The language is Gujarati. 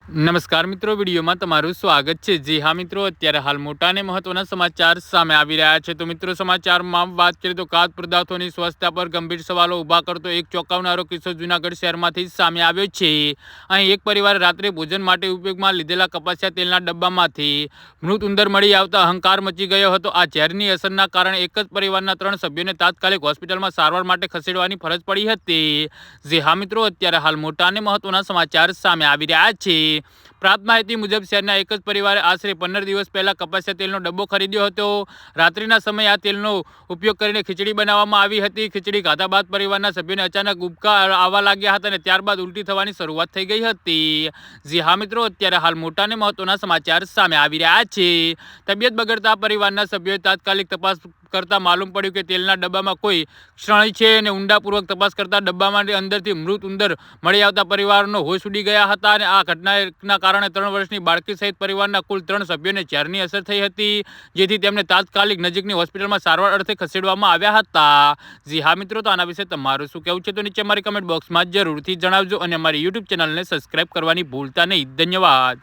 નમસ્કાર મિત્રો, વિડીયોમાં તમારું સ્વાગત છે। જી હા મિત્રો, અત્યારે હાલ મોટા અને મહત્વના સમાચાર સામે આવી રહ્યા છે। તો મિત્રો, સમાચારમાં વાત કરીએ તો ખાદ્ય પદાર્થોની સ્વચ્છતા પર ગંભીર સવાલો ઊભા કરતો એક ચોંકાવનારો કિસ્સો જૂનાગઢ શહેરમાંથી સામે આવ્યો છે। અહીં એક પરિવારે રાત્રે ભોજન માટે ઉપયોગમાં લીધેલા કપાસિયા તેલના ડબ્બામાંથી મૃત ઉંદર મળી આવતા અહંકાર મચી ગયો હતો। આ ઝેરની અસરના કારણે એક જ પરિવારના 3 સભ્યોને તાત્કાલિક હોસ્પિટલમાં સારવાર માટે ખસેડવાની ફરજ પડી હતી। જી હા મિત્રો, અત્યારે હાલ મોટા અને મહત્વના સમાચાર સામે આવી રહ્યા છે। પ્રાપ્ત માહિતી મુજબ શહેરના એક જ પરિવારે આશરે 15 દિવસ પહેલા કપાસિયા તેલનો ડબ્બો ખરીદ્યો હતો। રાત્રિના સમયે આ તેલનો ઉપયોગ કરીને ખીચડી બનાવવામાં આવી હતી। ખીચડી ખાધા બાદ પરિવારના સભ્યોને અચાનક ઉબકા આવવા લાગ્યા હતા અને ત્યારબાદ ઉલટી થવાની શરૂઆત થઈ ગઈ હતી। જી હા મિત્રો, અત્યારે હાલ મોટા અને મહત્વના સમાચાર સામે આવી રહ્યા છે। તબિયત બગડતા પરિવારના સભ્યોએ તાત્કાલિક તપાસ કરતા માલુમ પડ્યું કે તેલના ડબ્બામાં કોઈ ક્ષણી છે અને ઊંડાપૂર્વક તપાસ કરતા ડબ્બામાં અંદરથી મૃત ઉંદર મળી આવતા પરિવારનો હોશ ઉડી ગયા હતા અને આ ઘટનાના કારણે 3 વર્ષની બાળકી સહિત પરિવારના કુલ 3 સભ્યોને ઝેરની અસર થઈ હતી, જેથી તેમને તાત્કાલિક નજીકની હોસ્પિટલમાં સારવાર અર્થે ખસેડવામાં આવ્યા હતા। જી હા મિત્રો, તો આના વિશે તમારું શું કહેવું છે તો નીચે અમારી કમેન્ટ બોક્સમાં જરૂરથી જણાવજો અને અમારી યુટ્યુબ ચેનલને સબસ્ક્રાઇબ કરવાની ભૂલતા નહીં। ધન્યવાદ।